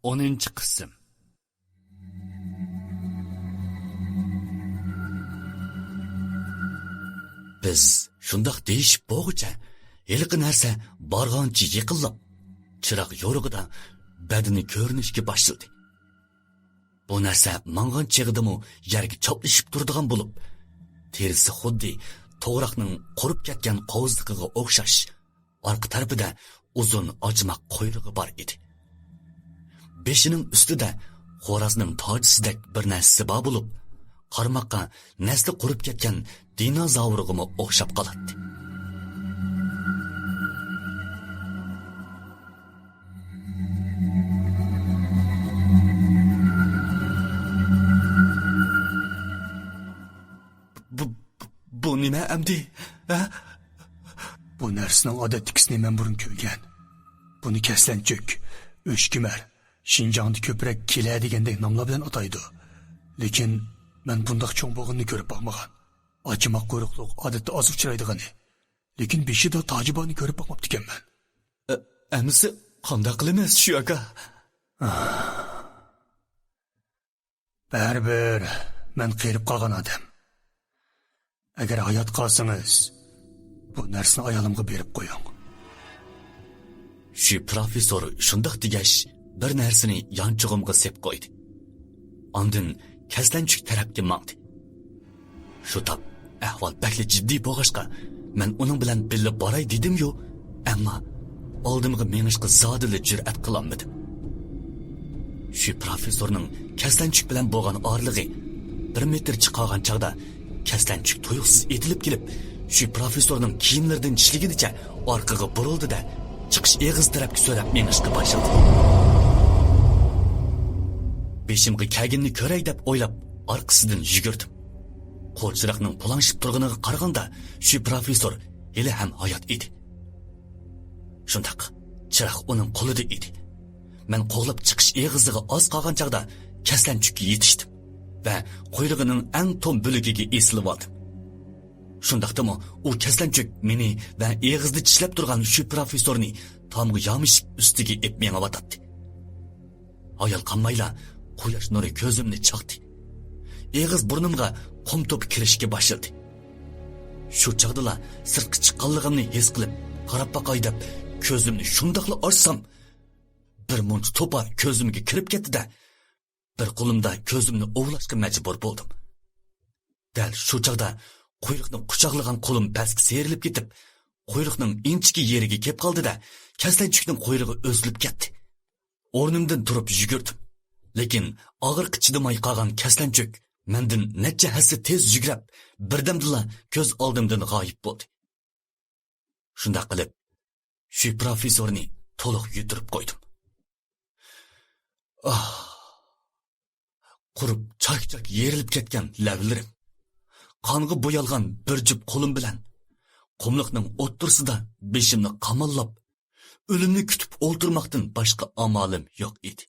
10. qism. Biz shundoq deyishib bo'g'icha, heliqi narsa borg'oncha yiqilib, chiroq yo'rig'ida badani ko'rinishga boshladi. Bu narsa mang'on chig'idimi yerga choplashib turadigan bo'lib, terisi xuddi to'g'roqning qurib ketgan qovuzliqiga o'xshash, orqa tarafida uzun ochmoq quyrug'i bor edi. Beshining ustida xo'rozning tojisidek bir narsasi bor bo'lib, qarmoqqa nasli qurib ketgan dinozavrga o'xshab qoladi. Bu nima amdi? Bu narsaning odatdagisiini men burun ko'rgan. Buni kaslanchuk, o'shkimar, Shinjongda ko'proq kela degandek nomlar bilan ataydi. Lekin men bundoq cho'ng bo'g'inni ko'rib boqmagan. Ochmoq quyruqliq odatda oz uchraydigani. Lekin beshida tojiboni ko'rib boqmabdi ekanman. Amisi qanday qilamiz shu aka? Baribir men qerib qolgan odam. Agar hayot qolsangiz, bu narsani ayolimga berib qo'ying. Shu professor shundoq degash bir narsani yonchug'imga sep qo'ydi. Ondan kaslanchuk tarafga mangdi. Shu tap ahvol bakli jiddiy bo'lg'ashqa, men uning bilan birga boray dedim-yu, ammo oldimga menishga zodili jur'at qilolmadim. Shu professorning kaslanchuk bilan bo'lgan orlig'i 1 metr chiqargan chaqda kaslanchuk tuyuqsiz etilib kelib, shu professorning kiyimlaridan tishligicha orqaga burildi-da, chiqish eg'iz tarafga so'rab menishga boshladi. Beshimga kaginni ko'ray deb o'ylab, orqasidan yugurdim. Qo'lchiroqning pulanshib turganiga qaraganda, shu professor hali ham hayot edi. Shundaq, chiroq uning qo'lida edi. Men qo'g'lab chiqish eg'iziga oz qolgan chaqda kaslanchukka yetishdim va quyrug'ining eng tom bo'lagiga esilib oldim. Shundaqdimi, u kaslanchuk meni va eg'izni tishlab turgan shu professorni tomga yomishib ustiga ep menga vatadi. Ayol qanmayla quyosh nuri ko'zimni chaqdi. Eg'iz burnimga qum to'pi kirishga boshladi. Shu chaqdala sirtqi chiqqanligimni his qilib, qarab boqay deb ko'zimni shundoqla ochsam, bir munch to'pa ko'zimga kirib ketdi-da, bir qo'limda ko'zimni ovlashga majbur bo'ldim. Dal shu chaqda quyruqni quchoqlagan qo'lim pastga serilib ketib, quyruqning inchki yeriga kelib qoldi-da, kaslanchukning quyrug'i o'zilib ketdi. O'rnimdan turib yugurdim. Lekin og'ir chidamay qolgan kaslanchuk mendan necha hassa tez yugurib, birdamdilla ko'z oldimdan g'oyib bo'ldi. Shunday qilib, shu professorni to'liq yutirib qo'ydim. Qurib chak-chak yerilib ketgan lablarim, qonga bo'yalgan bir jup qo'lim bilan qumliqning o'ttirsida beshimni qamallab, o'limni kutib o'ltirmoqdan boshqa amolim yo'q edi.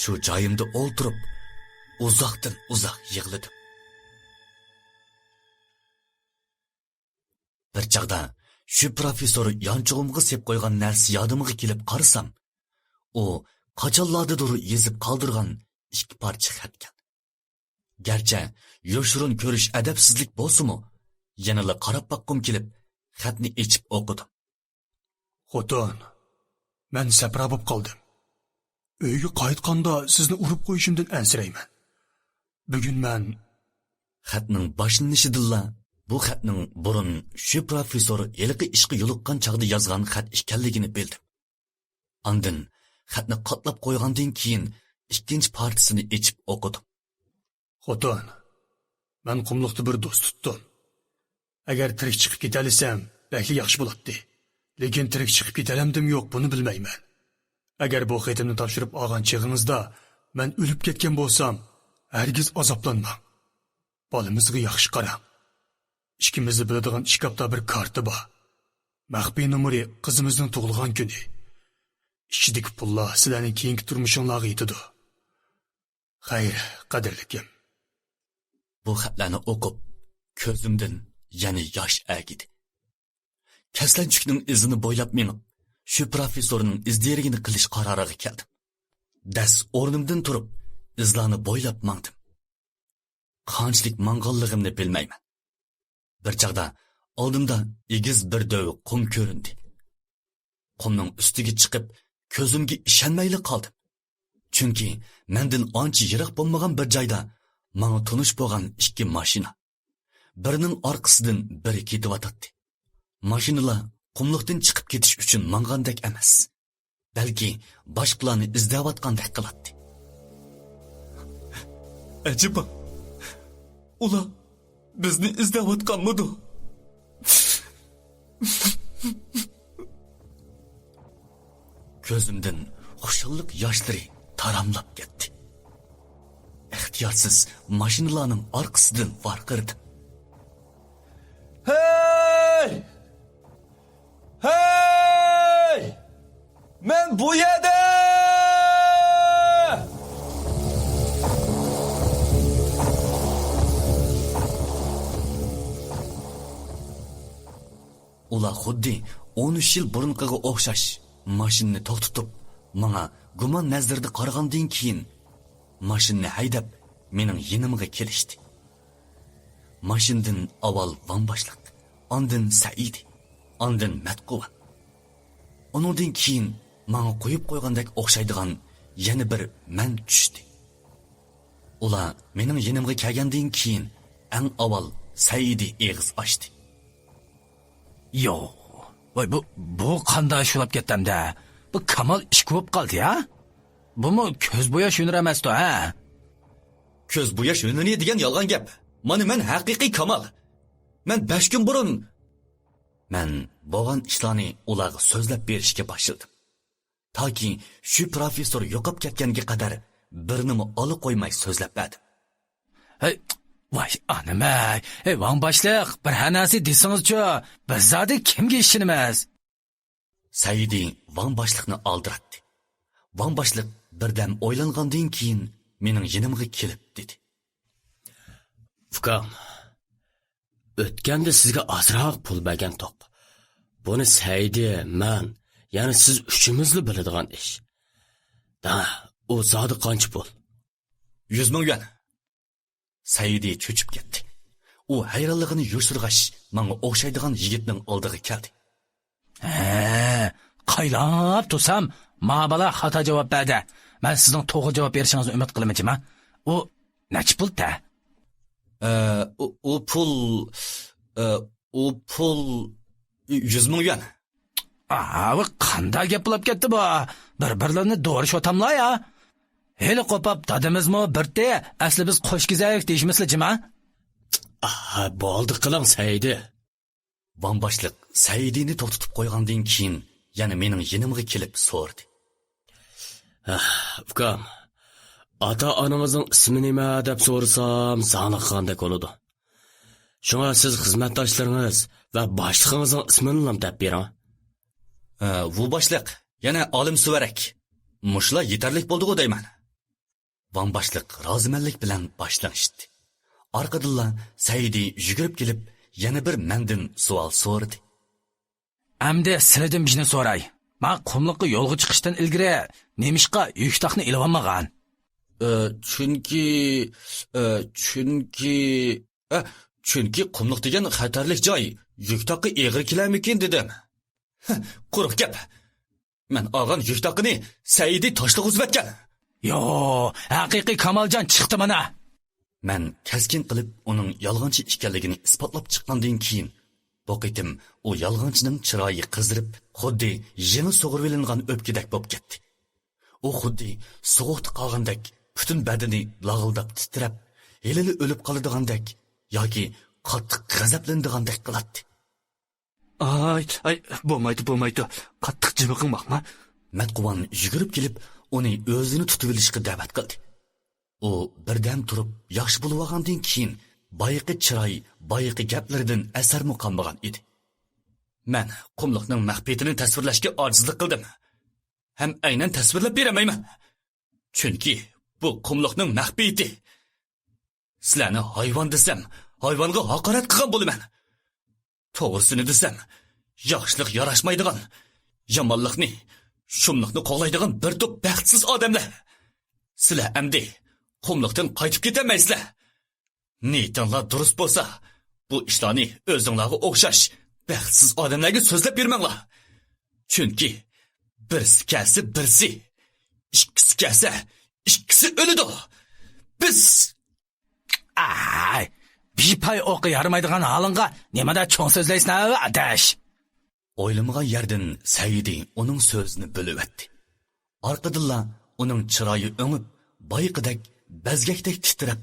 Shu joyimda o'ltirib, uzoqdan uzoq yig'ladim. Bir chaqda shu professor yonchug'imga sep qo'ygan narsa yodimga kelib qarasam, u qachonlardadir yezib qoldirgan 2 parcha xatkan. Garchi yoshurun ko'rish adabsizlik bo'lsa-mu, yanala qarab boqqim kelib, xatni echib o'qidim. Xotin, men sapra bo'lib qoldim. Uyga qaytganda sizni urib qo'yishimdan ansirayman. Bugun men xatning boshlanishidilla bu xatning burun shu professor ilqi ishqi yo'liqqan chaqda yozgan xat ekanligini bildim. Ondan xatni qatlab qo'ygandan keyin ikkinchi partisini echib o'qidim. Xotin, men qumliqda bir do'st tutdim. Agar tirik chiqib ketalisam, belki yaxshi bo'ladi. Lekin tirik chiqib ketalamdim yo'q, buni bilmayman. Agar bu xatimni topshirib olgan chig'ingizda men o'lib ketgan bo'lsam, hargiz azoblanmang. Bolamizga yaxshi qarang. İkimizni biladigan ishkapda bir kartı bor. Maxfiy numari qizimizning tug'ilgan kuni. İçideki pullar sizlarning keyingi turmushinglarga yetadi. Xayr, qadrlikim. Bu xatlarni o'qib, ko'zimdan yana yosh agidi. Kaslanchukning izini bo'ylab menib, shu professorning izderigini qilish qaroriga keldim. Dast o'rnimdan turib, izlarni bo'ylab mangdim. Qanchalik mang'anligimni bilmayman. Bir chaqda oldimda egiz bir döv qum ko'rindi. Qumning ustiga chiqib, ko'zimga ishonmayli qoldim. Chunki mendan ancha yiroq bo'lmagan bir joyda menga tonish bo'lgan ikki mashina. Birining orqasidan biri ketyotdi. Mashinalar qumliqdan chiqib ketish uchun mangandek emas. Balki boshqalarni izlayotgandek qiladi. Ajiba. Ular bizni izlayotganmidi? Ko'zimdan xushallik yoshlari taramlab ketdi. Ixtiyorsiz mashinalarning orqasidan varqirdim. Hey! Hey! Men bu yerda! Ular xuddi 13 yil burunqiga o'xshash mashinani to'xtatib, menga gumon nazarda qaragandan keyin mashinani haydab mening yonimga kelishdi. Mashindan avval Van boshliq, ondan Said, ondan Matquvan. Ondan keyin menga qo'yib qo'ygandek o'xshaydigan yana bir men tushdi. Ular mening yonimga kelgandan keyin eng avval Saidi eg'iz ochdi. Yo, voy bu qanday shulab ketdimda? Bu Kamal ish ko'p qoldi ya? Bumi ko'z bo'yash yo'nir emas-da, ha? Ko'z bo'yash yo'nini degan yolg'on gap. Mana men haqiqiy Kamal. Men 5 kun burun men bo'lgan ishlarni ularga so'zlab berishga boshladim. Toki shu professor yo'qib ketganga qadar birnimi olib qo'ymay so'zlab berdim. Hey, voy anamay, Van boshliq, bir hanasi desingizchi, biz zodi kimga ishonamiz? Saidi Van boshliqni oldiratdi. Van boshliq birdan o'ylangandan keyin mening yonimga kelib dedi. Ukam, o'tganda sizga ozroq pul bergan top. Buni Saidi, men, ya'ni siz uchimizli biladigan ish. Da, u zodi qancha pul? 100 ming yuan. Saidi cho'chib ketdi. U hayronligini yo'shirg'ash, menga o'xshaydigan yigitning oldiga keldi. Qaylab tursam, ma'bala xato javob berdi. Men sizning to'g'ri javob berishingizni umid qilaman. U nech pul-da? U pul 100 ming yuan. Bu qanday gap bo'lib ketdi bu? Bir-birlarini do'rish otamlar ya. Heli qopab dadimizmi birde, asli biz qo'shgizaylik deyishmisli-jima? Bo'ldi qiling Saidi. Van boshliq Saidini to'xtatib qo'ygandan keyin yana mening yonimga kelib so'rdi. Ukam, ota-onamizning ismi nima deb so'rasam, zaniqqandek bo'ladi. Shunga siz xizmatdoshlaringiz va boshlig'ingizning ismini ham deb bering. Bu boshliq yana olim suvarak. Mushlar yetarlik bo'ldi-ku deyman. Van boshliq rozimanlik bilan boshlashdi. Orqadan Saidi yugurib kelib, yana bir mendan savol so'radi. Amdi sizlardan bir narsa so'ray. Men qumliqqa yo'lga chiqishdan ilgari nemishqa yuktoqni ilib olmagan? Chunki qumliq degan xatarlik joy. Yuktoqqa eg'ir kelarmikin dedim. Quruq gap. Men olgan yuktoqni Saidi toshliq uzatgan. Yo, haqiqiy Kamoljon chiqdi mana. Men kaskin qilib uning yolg'onchi ekanligini isbotlab chiqqandan keyin bu qitim u yolg'onchining chiroyi qizdirib, xuddi yeni sug'urvilingan o'pkidek bo'lib ketdi. U xuddi sovuqda qolgandek, butun badani lag'ildab titrab, elini o'lib qoladigandek yoki qattiq g'azablandigandek qiladi. Ay, bo'lmaydi. Qattiq jimiqing baxma. Matquvan yugurib kelib, uni o'zini tutib olishga da'vat qildi. U birdan turib, yaxshi bo'lib olgandan keyin bayiqi chiroy, bayiqi gaplaridan asar qolmagan edi. Men qumliqning mahbiyatini tasvirlashga ojizlik qildim. Ham aynan tasvirlab beramayman. Chunki bu qumliqning mahbiyati. Sizlarni hayvon desam, hayvonga haqorat qilgan bo'laman. To'g'risini desam, yaxshilik yarashmaydigan, yomonlikni, shumlikni qo'g'laydigan bir to'p baxtsiz odamlar. Sizlar amdi qumliqdan qaytib ketamaysizlar. Niyatinglar durust bo'lsa, bu ishlarni o'zinglarga o'xshash baxtsiz odamlarga so'zlab bermanglar. Chunki birsi kelsa birsi, ikkisi kelsa ikkisi o'ladi. Biz Ay, bir pay o'qi yaramaydigan halınga nimada cho'ng so'zlaysan adash. o'ylamagan yerdan Saidi uning so'zini bo'lib o'tdi. Orqadanla uning chiroyi o'ngib, boyiqidek bazgakdek titrab,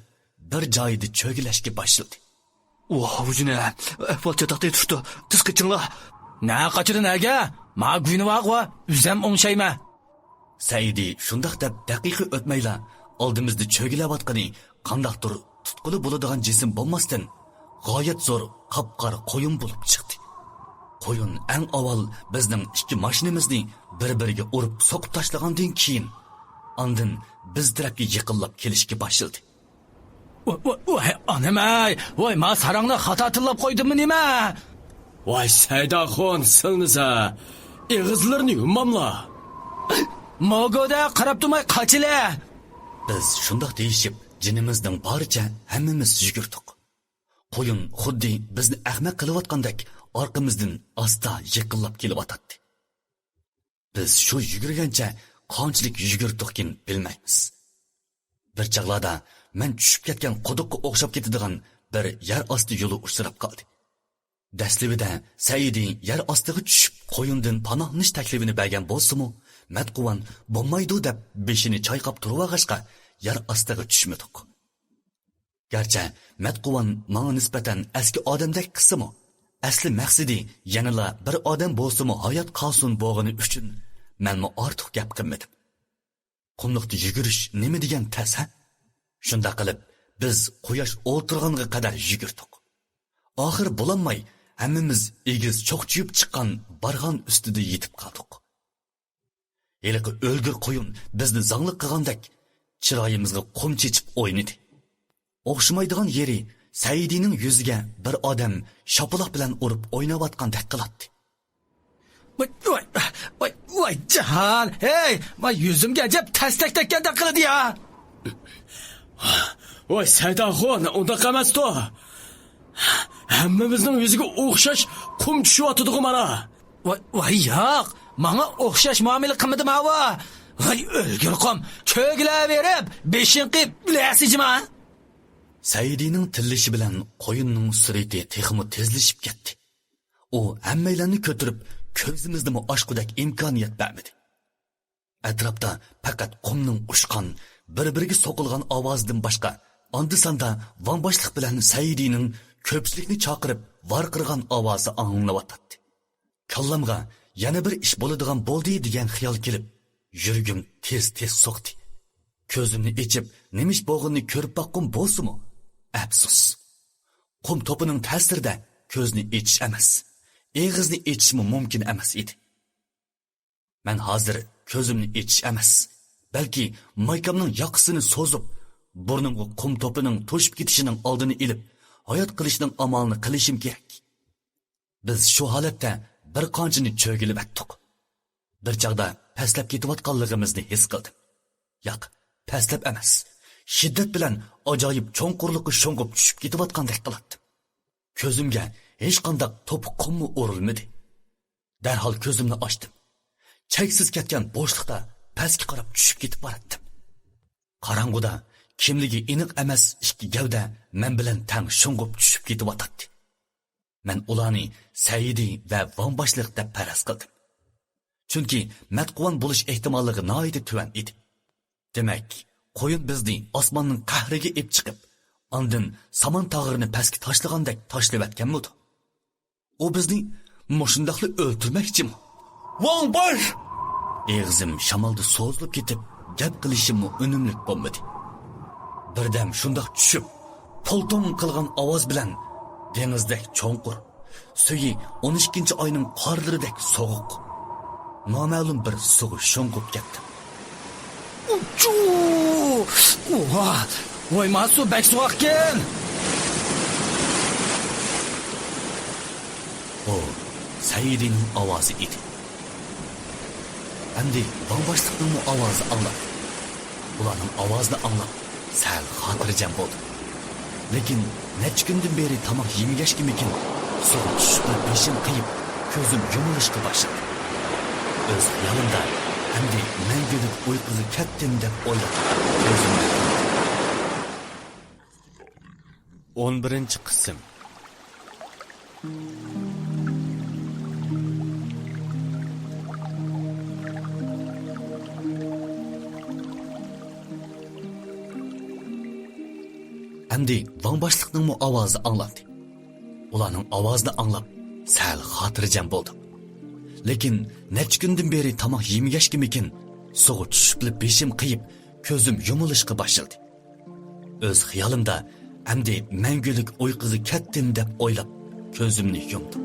bir joyida cho'gilashga boshladi. Voh, hujuna. Ahvol chatoqday turdi. Tiz qichinglar. Na qachirin aga? Ma güni vaqwa, üzem o'ngshayma. Saidi shundoq deb daqiqa o'tmayla oldimizda cho'gilayotgani qandaqdir tutquli bo'ladigan jism bo'lmasdan g'oyat zo'r qapqar qo'yun bo'lib chiqdi. Qo'yun eng avval bizning ikki mashinamizni bir-biriga urib so'qib tashlagandan keyin ondan biz tarafga yiqilib kelishga boshladi. Voy anamay, voy ma sarangni xato tillab qo'ydimmi nima? Voy Saydaxon silnisa, eg'izlarni yummamla. Mogoda qarab turmay qachila. Biz shundoq deyishib, jinimizning boricha hammamiz yugurdik. Qo'yun xuddi bizni ahmoq qilayotgandek orqamizdan asta yiqilib kelyotdi. Biz shu yugurgancha qanchalik yugurdikin bilmaymiz. Bir chaqlarda men tushib ketgan quduqqa o'xshab ketadigan bir yer osti yo'li uchrab qoldi. Dastlabida Saidi yer ostiga tushib qo'yindan panohnish taklifini bergan bo'lsa-mu, Matquvan bo'lmaydi deb beshini chayqab turib yer ostiga tushmadik. Garchi Matquvan menga nisbatan eski odamdek qismi, asli maqsadi yanala bir odam bo'lsa-mu hayot qolsin bo'g'ini uchun menmi ortiq gap qilmadim. Qumliqda yugurish nima degan tas ha? Shunda qilib biz quyosh o'ltirganga qadar yugurdik. Oxir bulanmay hammamiz egiz cho'qchiyib chiqqan barg'on ustida yetib qoldik. Eliqi o'lgur qo'yun bizni zanglik qilgandek chiroyimizga qum chechib o'ynadi. O'xshamaydigan yeri Saidining yuziga bir odam shapaloq bilan urib o'ynayotgandek qiladi. Voy jahan, hey, ma yuzimga jab tastak takkanda qiladi ya. Voy Saydaxon, unda qamasdi. Hammamizning yuziga o'xshash qum tushyotdi mana. Voy yo'q, menga o'xshash muomala qilmadim havo. Voy o'lgur qom, cho'gilaverib, beshin qilib bilasizmi? Saidining tillishi bilan qo'yinning surati texmi tezlashib ketdi. U hammalarni ko'tirib ko'zimizni ochqudak imkoniyat bermadi. Atrofda faqat qumning ushqan, bir-biriga so'qilgan ovozidan boshqa onda-sanda vanboshliq bilan Saidining ko'pchilikni chaqirib varqirgan ovozi anglanayotdi. Kallamga yana bir ish bo'ladigan bo'ldi degan xiyol kelib, yuragim tez-tez so'qdi. Ko'zimni ochib, nimish bo'g'inni ko'rib boqqum bo'lsa-mu? Afsus. Qum to'pining ta'sirida ko'zni ochish emas, eg'izni ochishmi mumkin emas edi. Men hozir ko'zimni ochish emas, balki maykamning yoqisini so'zib, burnimga qum to'pining to'shib ketishining oldini ilib, hayot qilishning amalini qilishim kerak. Biz shu holatda bir qanchani cho'gilib atdik. Bir chaqda pastlab ketayotganligimizni his qildim. Yo'q, pastlab emas. Shiddat bilan ajoyib cho'nqurlikqa sho'ng'ib tushib ketayotgandek qiladi. Ko'zimga hech qanday to'piq qummi o'rilmadi. Darhol ko'zimni ochdim. Cheksiz ketgan bo'shliqda pastga qarab tushib ketib boratdim. Qorong'uda kimligi aniq emas ikki gavda men bilan tang sho'ng'ib tushib ketayotdi. Men ularni Saidi va vonboshliq deb faraz qildim. Chunki Matquvan bo'lish ehtimolligi nihoyatda tuvan edi. Demak, qo'yin bizni osmonning qahriga ep chiqib, ondan samon tog'irini pastga tashlagandek tashlavatganmidi? U bizni mushundaqli o'ltirmoqchimi? Vonbosh! Eg'zim shamolda so'zlab ketib, gap qilishimni unumlik bo'lmadi. Birdam shundoq tushib, polton qilgan ovoz bilan dengizdek cho'nqur, suyi 12 oyning qorlaridek sovuq. Noma'lum bir suvi sho'ng'ib ketdi. Chuu! Oha! Voy masu bek soğukken. O Saidining ovozi edi. Endi bamboshliqning ovozi anglab. Ularning ovozini anglab sal xotirjam bo'ldi. Lekin necha kundan beri tomoq yemagashkimikin so'ng tushib beshim qiyib ko'zim yumilishga boshladi. O'z xayolimda endi mangulik uyquga ketdim deb o'ylab ko'zimni 11-qism. Endi bamboshliqning ovozi anglandi. Ularning ovozini anglab sal xotirjam bo'ldim. Lekin necha kundan beri tomoq yemagashkimikin so'g'i tushib beshim qiyib ko'zim yumilishga boshladi. O'z xayolimda endi mangulik uyquga ketdim deb o'ylab ko'zimni yumdim.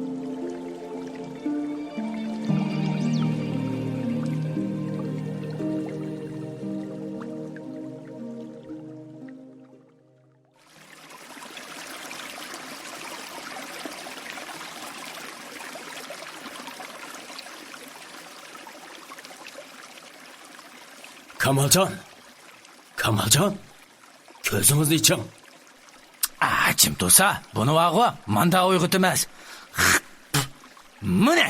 Kamaljon, ko'zingizni iching. Kim tursa, buni vaqo manda uyg'otmas. Mana.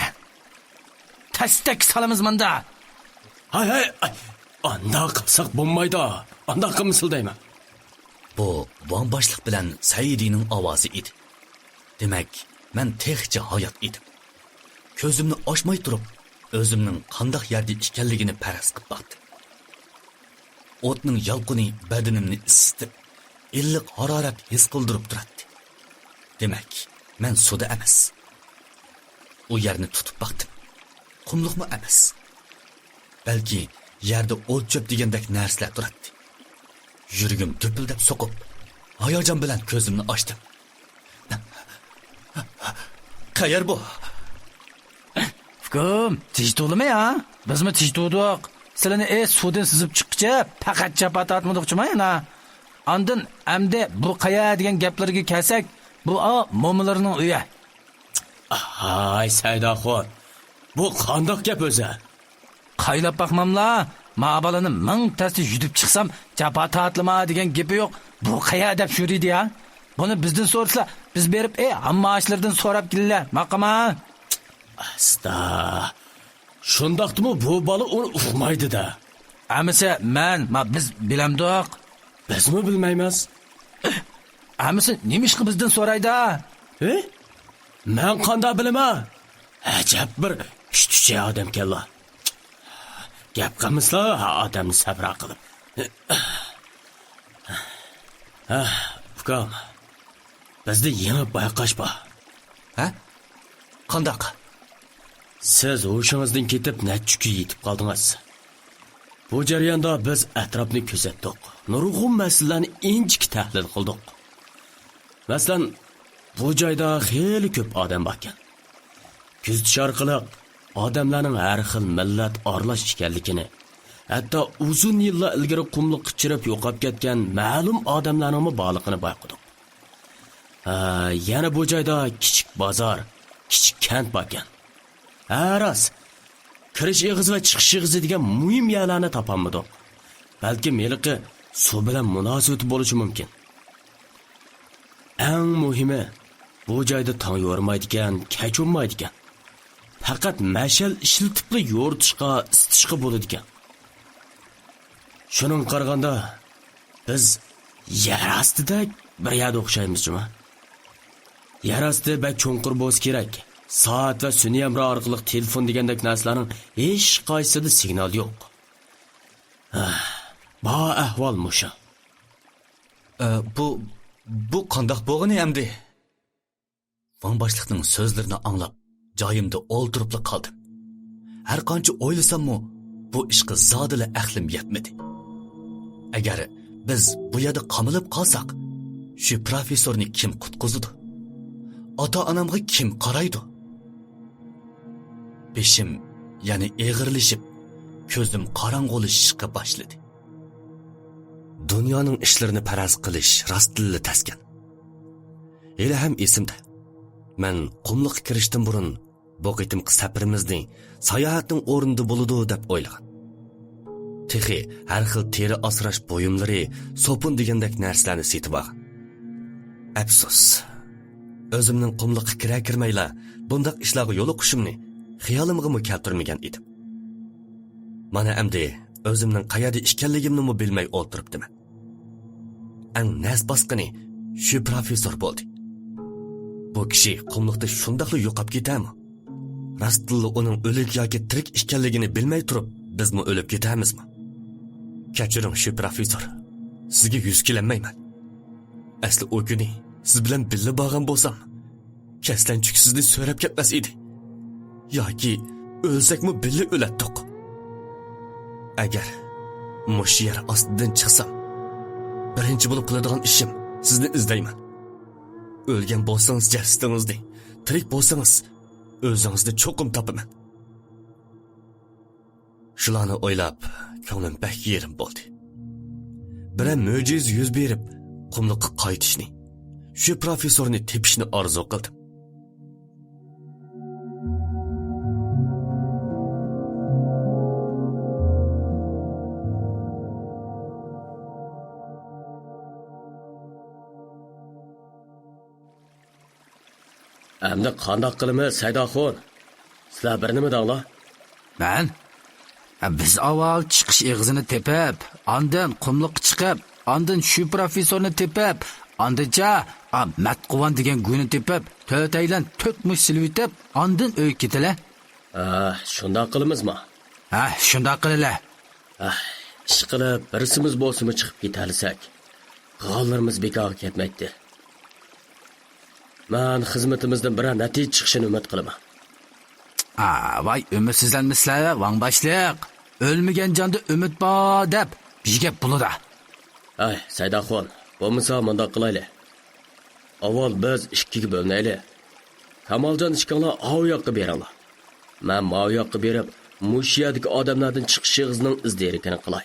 Tastak salamiz manda. Hay, anda qilsak bo'lmaydi. Anda qilmisildayman. Bu bamboshliq bilan Saidining ovozi edi. Demak, men texcha hayot edim. Ko'zimni ochmay turib, o'zimning qanday yerda ekanligini faraz qilib baqdim. O'tning yalquni badanimni isitib, illiq harorat his qildirib turadi. Demak, men suvda emas. U yerni tutib baqdim. Qumliqmi emas. Balki yerda o't cho'p degandek narsalar turadi. Yuragim to'pildab so'qib, hayajon bilan ko'zimni ochdim. Qayer bu? Fikrim, tijdulimi ya? Bizmi tijdudik? Sizlarni suvdan sizib chiqqicha faqat chapat atmoqchiman yana. Andin amde bu qaya degan gaplarga kelsak, bu mo'minlarning uyi. Hay Saydaxon. Bu qandoq gap o'zi? Qaylab baqmamla, ma balani ming tasti yutib chiqsam, chapat atlama degan gapi yo'q. Bu qaya deb shuridi ya. Buni bizdan so'raslar, biz berib, hamma ashlardan so'rab kelinglar. Maqama. Asta. Shundaqdimi bu bola uni uqmaydi-da. Amisa biz bilamdiq. Bizmi bilmaymiz? Amisa nima ishqi bizdan so'raydi? Men qanday bilaman? Ajab bir ishtuchi odam kella. Gap qilmaslar, odamni sabr qilib. Ukam. Bizda yana bayqash bor. Qandaq? Siz o'shingizdan ketib necha yetib qoldingiz. Bu jarayonda biz atrofni kuzatdik. Nurg'un masalalarni inchik tahlil qildik. Masalan, bu joyda xeyli ko'p odam bor ekan. Kuzatish orqali odamlarning har xil millat aralash ekanligini, hatto uzun yillar ilgari qumliq qichirib yo'qab ketgan ma'lum odamlarning borligini bayqadik. Yana bu joyda kichik bozor, kichik kent bor ekan. Aras, kirish eg'iz va chiqish eg'izi degan muhim yerlarni topolmadik. Balki meliqi suv bilan munosabati bo'lishi mumkin. Eng muhimi, bu joyda tong yormaydigan, kech o'nmaydigan. Faqat mashal ishlatibli yo'ritishga, isitishga bo'ladigan. Shuning qaraganda biz yer ostida bir yerda o'xshaymiz-mi? Yer osti bak cho'nqir bo'lsa kerak. Saat ve sun'iy amri orqali telefon degandek narsalarning hech qaysida signal yo'q. Bu ahvol musha. Bu qandoq bo'lgani endi? Bamboshliqning so'zlarini anglab, joyimda o'ltirib qoldim. Har qancha o'ylasam-mu, bu ishga zodila aqlim yetmadi. Agar biz bu yerda qamilib qolsak, shu professorni kim qutqizdi? ota-onamga kim qaraydi? Beshim yana eg'irlashib, ko'zim qorong'ulashishga boshladi. Dunyoning ishlarini faraz qilish rostdilli taskan. Hali ham esimda. Men qumliqqa kirishdan burun bu qitimqi safarimizning sayohatning o'rnida bo'ladi deb o'ylagan. Texi har xil teri asrash buyumlari, sopun degandek narsalarni setib olgan. Afsus. O'zimning qumliqqa kirmayla bundaq ishlarga yo'l qo'yishimni xiyolimga mu keltirmagan edim. Mana endi o'zimning qayerda ekanligimni mu bilmay o'tiribdiman. Ang nas bosqini shu professor bo'ldi. Bu kishi qumliqda shundaqli yo'qab ketami? Rastli uning o'lik yoki tirik ekanligini bilmay turib, biz mu o'lib ketamizmi? Kechiring shu professor. Sizga yuz kelanmayman. Asli o kuni siz bilan birga bo'lgan bo'lsam, kaslanchuk sizni so'rab ketmas edi. Yoki o'lsakmi birga o'latdik. Agar mush yer ostidan chiqsam, birinchi bo'lib qiladigan ishim sizni izlayman. O'lgan bo'lsangiz jasadingizni, tirik bo'lsangiz o'zingizni cho'qim topaman. Shularni o'ylab, ko'nglim bak yerim bo'ldi. Bir mo'jiz yuz berib, qumliqqa qaytishni, shu professorni tepishni orzu qildim. Endi qandoq qilamiz, Saydoxon? Sizlar bir nima danglar? Men biz avval chiqish eg'izini tepib, ondan qumliqqa chiqib, ondan shu professorni tepib, ondacha matquvan degan guyni tepib, to'taylan to'kmush silvitib, ondan uy ketila. Shundoq qilamizmi? Shundoq qilala. Ish qilib, birisimiz bo'lsimi chiqib ketalsak, g'ollarimiz bekorga ketmaydi. Men xizmatimizdan bir natija chiqishini umid qilaman. Voy umidsizlanmisizlar, Vang boshliq. O'lmagan jonda umid bor deb bizga bulada. Saydoxon, bo'lmasa bundoq qilaylik. Avval biz ikkiga bo'linaylik. Kamoljon ishkanglar o yoqqa beringlar. Men bu yoqqa berib, mushiyadagi odamlardan chiqishingizning izdirikini qilay.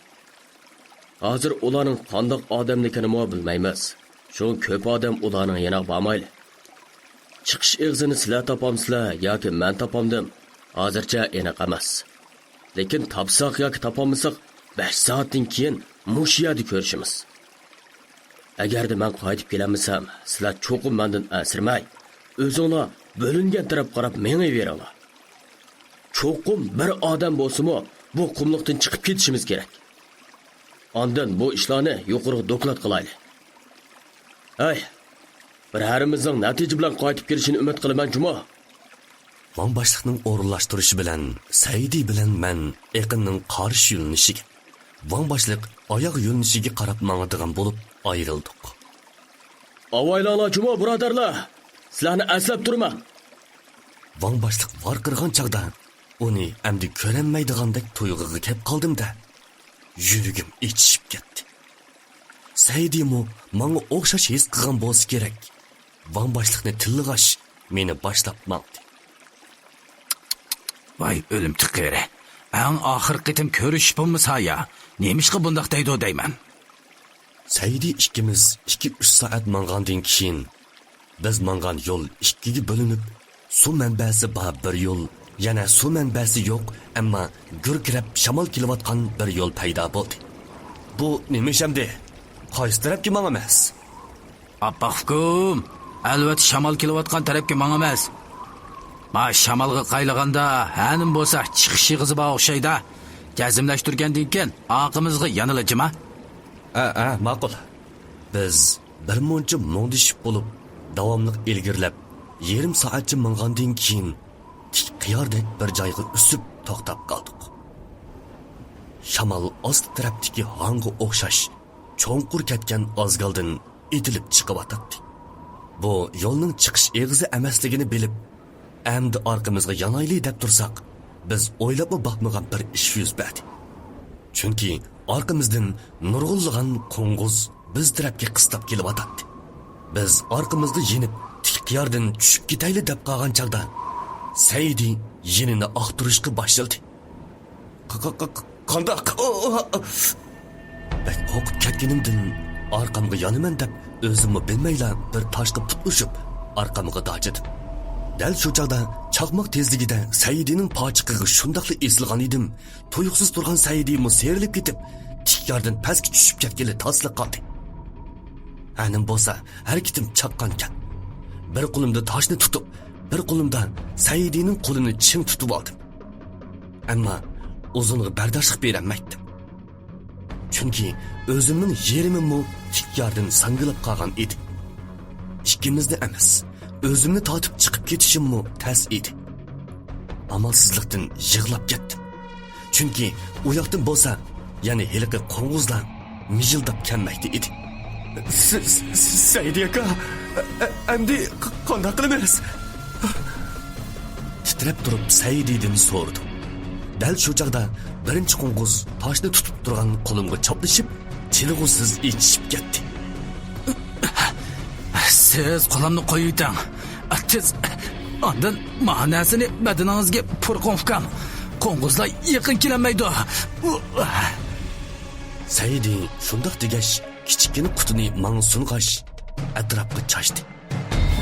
Hozir ularning qandoq odamligini mo bilmaymiz. Shu ko'p odam ularning yana bormaydi. Chiqish eg'zini sizlar topamsizlar yoki men topamdim. Hozircha aniq emas. Lekin topsaq yoki topolmasak 5 soatdan keyin mushiyada ko'rishimiz. Agarda men qaytib kelamsam, sizlar cho'qim mendan asirmay, o'zinglar bo'lingan taraf qarab menga beringlar. Cho'qim bir odam bo'lsa-mu, bu qumliqdan chiqib ketishimiz kerak. Ondan bu ishlarni yuqori doklad qilaylik. Bir harimizning natija bilan qaytib kelishini umid qilaman, Juma. Van boshliqning o'rinlashtirishi bilan Saidi bilan men Eqinning qarish yo'linishiga, Van boshliq oyoq yo'linishiga qarab mangadigan bo'lib ayrildik. Avaylanlar Juma birodarlar, sizlarni aslab turman. Van boshliq varqirgan chaqda uni endi ko'ranmaydigandek tuyg'uga kelib qoldim-da, yuragim ichishib ketdi. Saidi mu menga o'xshash his qilgan bo'lsa kerak. Van boshliqni tilg'ash meni boshlab maqdi. Voy o'lim tiqiri. Ang oxir qitim ko'rish bo'lmasa ya, nemishqa bundaq deydi deyman. Saidi ikkimiz 2-3 soat mangandan keyin biz mangan yo'l ikkiga bo'linib, suv manbasi bor bir yo'l, yana suv manbasi yo'q, ammo gurkirab shamol kelayotgan bir yo'l paydo bo'ldi. Bu nima shamdi? Qaysi tarafga mangamas? Appaqkum, albatta shamol kelayotgan tarafga mangamas. Ma shamolga qaylaganda hanim bo'lsa chiqish yig'izi bor o'xshaydi. Jazmlashtirgandan keyin oqimizga yanilajima. Ma'qul. Biz bir muncha mo'ndishib bo'lib, davomli ilgirlab, yarim soatcha mangandan keyin tik qiyordek bir joyga usib to'xtab qoldik. Shamol ost tarafdagi hanga o'xshash cho'nqur ketgan ozgaldin etilib chiqyotdi. Bu yo'lning chiqish eg'izi emasligini bilib, endi orqamizga yanayli deb tursak, biz o'ylab boqmagan bir ish yuz berdi. Chunki orqamizdan nurg'unlagan qo'ng'iz biz tarafga qistab kelyotdi. Biz orqamizga yenib tik ixtiyordan tushib ketayli deb qolgan chog'da Saidi yenini oqtirishga boshladi. Qandoq? Ben qo'rqib ketganimdan orqamga yonaman deb o'zimni bilmayla bir toshga tutishib orqamga dojdim. Dal shu chog'da chaqmoq tezligida Saidining pochiqiga shundoqli esilgan edim. Tuyuqsiz turgan Saidimi serilib ketib, tik yordan pastga tushib ketgili tasliq qoldi. Anim bo'lsa, harakatim chaqqankan. Bir qo'limda toshni tutib, bir qo'limda Saidining qo'lini ching tutib oldim. Ammo uzunga bardoshlik berolmaydim. Chunki o'zimning yerimimni tik yordan sangilib qolgan edi. Ikkimizni emas, o'zimni tortib chiqib ketishimmi tas edi. Amalsizlikdan yig'lab ketdim. Chunki u yoqdan bo'lsa, yana heliqi qo'ng'izlar mijildab kelmoqda edi. Saidi aka, endi qanday qilamiz? Titrab turib Saididan so'radim. Dal shu chog'da birinchi qo'ng'iz toshni tutib turgan qo'limga choplashib, chilg'usiz ichib ketdi. Siz qo'limni qo'ying. Siz ondan ma'nosini badaningizga purqon ukam. Qo'ng'izlar yaqin kelmaydi. Saidi shundoq degach, kichikgina qutini menga sung'ash atrofga chashdi.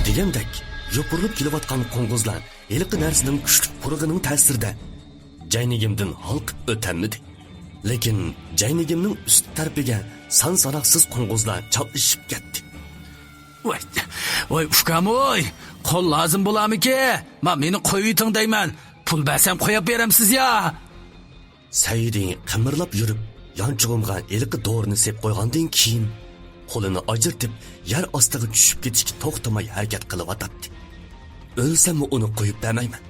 Degandek, yopirilib kelayotgan qo'ng'izlar eliqi narsaning kuchli purg'ining ta'sirida jaynigimdan halqib o'tamidi. Lekin jaynigimning ust tarafiga son-sanoqsiz qo'ng'izlar choplashib ketdi. Voy ukam oy, qo'l lozim bo'lamiki? Meni qo'ying deyman. Pul bersam qo'yib beramsiz ya. Saidi qimirlab yurib, yonchig'imga eliqi do'rini sep qo'ygandan keyin qo'lini ajirtib, yer ostiga tushib ketishga to'xtamay harakat qilyotdi. O'lsam uni qo'yib bermayman.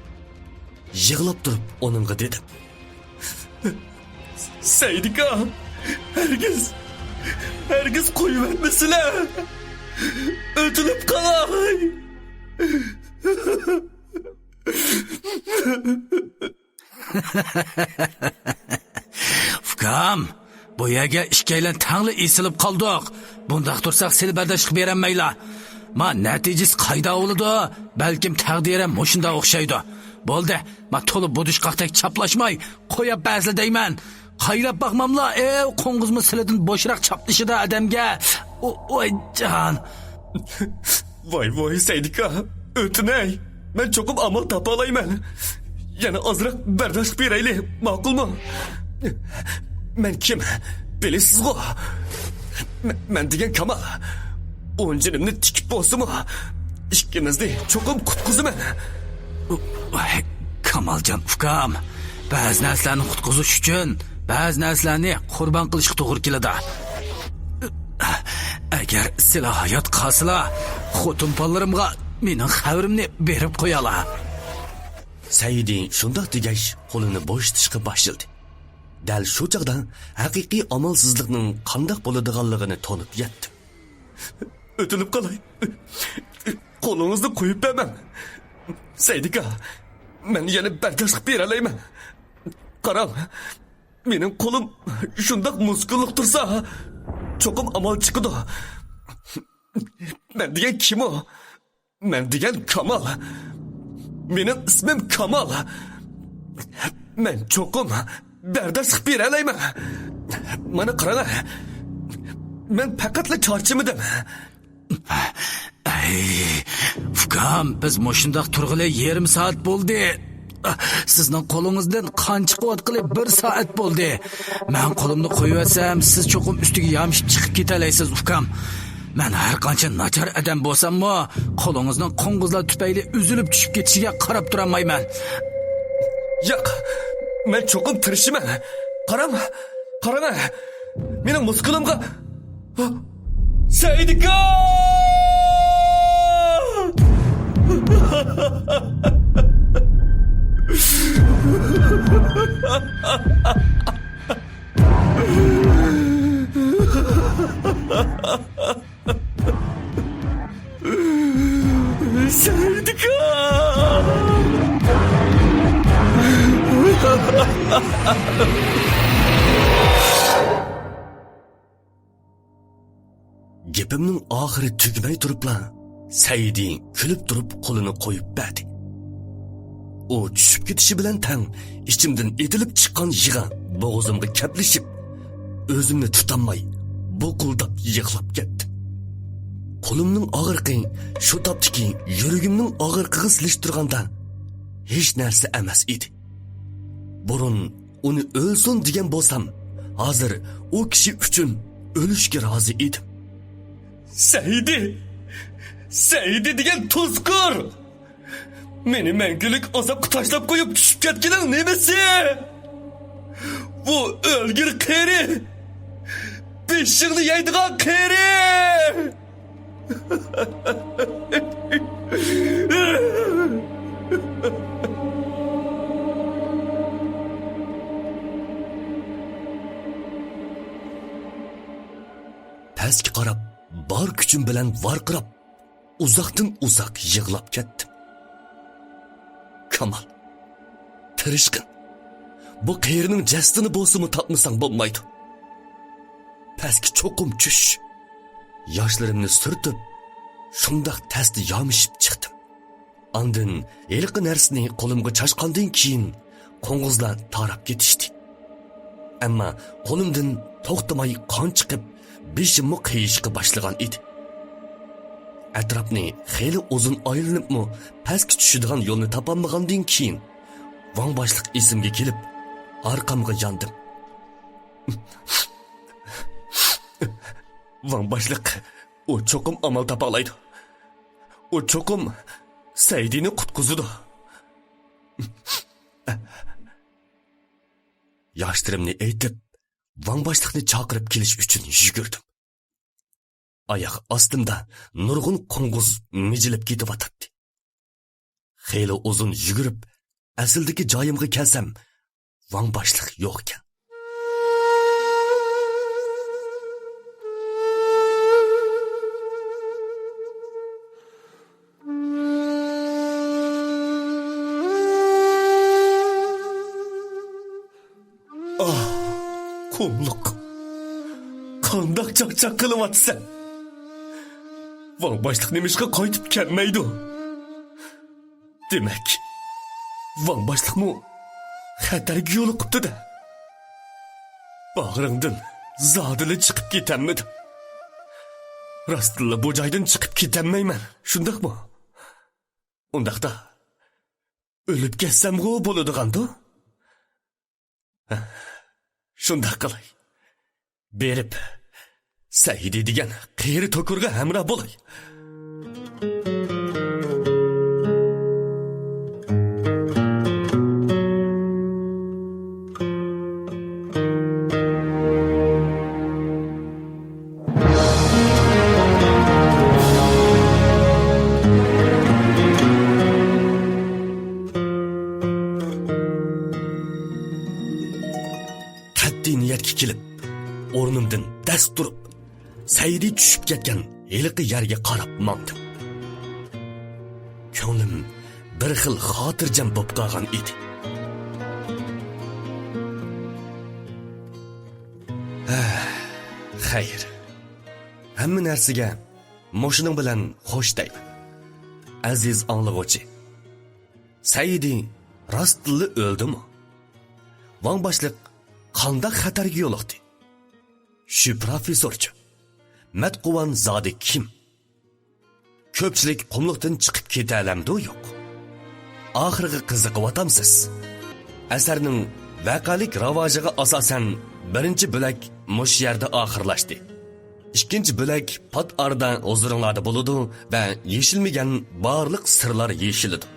Yig'lab turib onunga dedim. Saidika, herkes qo'yib etmesiler. Ötülüp qalay. Ukam, bu yerga ishkaylan tangli esilib qoldik. Bundaq tursak seni bardoshlik beranmayla. Ma natijasi qayda bo'ladi? Balkim taqdirim mushunda o'xshaydi. Bo'ldi, ma to'lib budishqaqdek chaplashmay qo'yib ba'zli deyman. Qaylab baqmamla, qo'ng'izmi silidan bo'shroq chaplashida odamga. Oy can. Voy Saidika, o'tinay. Men cho'qib amal topa olayman. Yana ozroq bardoshlik berayli, ma'qulmi? Men kim? Bilasizmi? Men degan Kamal. O'njinimni tikib bo'lsimi? Ikkimizni cho'qib qutqizaman. Kamaljon ukam, ba'zi narsalarni qutqizish uchun ba'zi narsalarni qurbon qilishga to'g'ri keladi. Agar sizlar hayot qolsalar, xotin-pollarimga mening xabarimni berib qo'yalar. Saidi shundoq degach, qo'lini bo'shatishga boshladi. Dal shu chog'da haqiqiy amalsizlikning qanday bo'ladiganligini tonib yetdi. O'tilib qolay. Qo'lingizni qo'yib berman. Saidika, men yana bardoshlik bera olayman. Qarang, mening qo'lim shundoq muskulliq tursa, cho'qim amal chiqadi. Men degan kim o? Men degan Kamal. Mening ismim Kamal. Men cho'qim bardoshlik bera olayman. Mana qarang. Men faqatla charchimidim. Ukam, biz mushundoq turg'ili yarim soat bo'ldi. Sizning qo'lingizdan qon chiqayotgani 1 soat bo'ldi. Men qo'limni qo'yatsam, siz cho'qim ustiga yamshib chiqib ketalaysiz ukam. Men har qancha nachar odam bo'lsam-mo, qo'lingizning qo'ng'izlar tufayli uzilib tushib ketishiga qarab turolmayman. Yo'q, men cho'qim tirishiman. Qarang. Mening muskulimga Saidika! Saidika! Gapimning oxiri tugmay turibla, Saidi kulib turib qo'lini qo'yib berdi. U tushib ketishi bilan tang ichimdan etilib chiqqan yig'a bo'g'zimga kaplashib, o'zimni tutolmay bo'quldab yig'lab ketdim. Qo'limning og'riqi shu topdiki, yuragimning og'riqiga silishtirganda hech narsa emas edi. Burun uni o'lsin degan bo'lsam, hozir u kishi uchun o'lishga rozi edim. Saidi degan tuzkur! Meni mangulik azobga tashlab qo'yib tushib ketganing nimasi? Bu o'lgir qeri! Beshig'ni yeydigan qeri! Pastga qarab, bor kuchim bilan varqirab, uzoqdan uzoq yig'lab ketdim. Kamal, tirishqin. Bu qerining jasadini bo'lsa-mu topmasang bo'lmaydi. Pastga cho'qim tush. Yoshlarimni surtib, shundoq tasdi yomishib chiqdim. Andin elqi narsani qo'limga chashqandan keyin qo'ng'izlar tarab ketishdi. Ammo qo'limdan to'xtamay qon chiqib, beshimni qiyishga boshlagan edi. Atrofni xeyli uzun aylanibmi pastga tushadigan yo'lni topolmagandan keyin Van boshliq esimga kelib, orqamga yondim. Van boshliq, u cho'qim amal topa oladi. U cho'qim Saidini qutqizadi. Yoshlarimni aytib, Van boshliqni chaqirib kelish uchun yugurdim. Oyoq ostimda nurg'un qo'ng'iz mijilib ketyapti. Xeyli uzun yugurib, asldagi joyimga kelsam, Van boshliq yo'q ekan. Qumluq. Qandoq chaqchaq qilyapsan? Van boshliq nimishqa qaytib kelmaydi? Demak, Van boshliqmi xatarga yo'liqibdi-da. Bag'ringdan zodili chiqib ketamidi? Rostilla bu joydan chiqib ketammayman, shundaqmi? Undaqda o'lib ketsam-ku bo'ladigan-da. Shundoq qilay. Berib Saidi degan qeri to'kurga hamroh bo'lay. Qat'iy niyatga kelib, o'rnimdan dast turib, Saidi tushib ketgan heliqi yerga qarab mondim. Ko'nglim bir xil xotirjam bo'lib qolgan edi. Xayr. Hamma narsaga moshining bilan xo'sh deyman. Aziz anglag'uvchi. Saidi rostli o'ldimi? Van boshliq qanday xatarga yo'liqdi? Shu professorchi Matquvan zodi kim? Ko'pchilik qumluqdan chiqib ketalamdi yo'q? Oxirgi qiziqyotamsiz. Asarning vaqalik ravojiga asosan birinchi bo'lak mush yerda oxirlashdi. Ikkinchi bo'lak pat arda huzuringlarda bo'ladi va yeshilmagan barliq sirlar yeshiladi.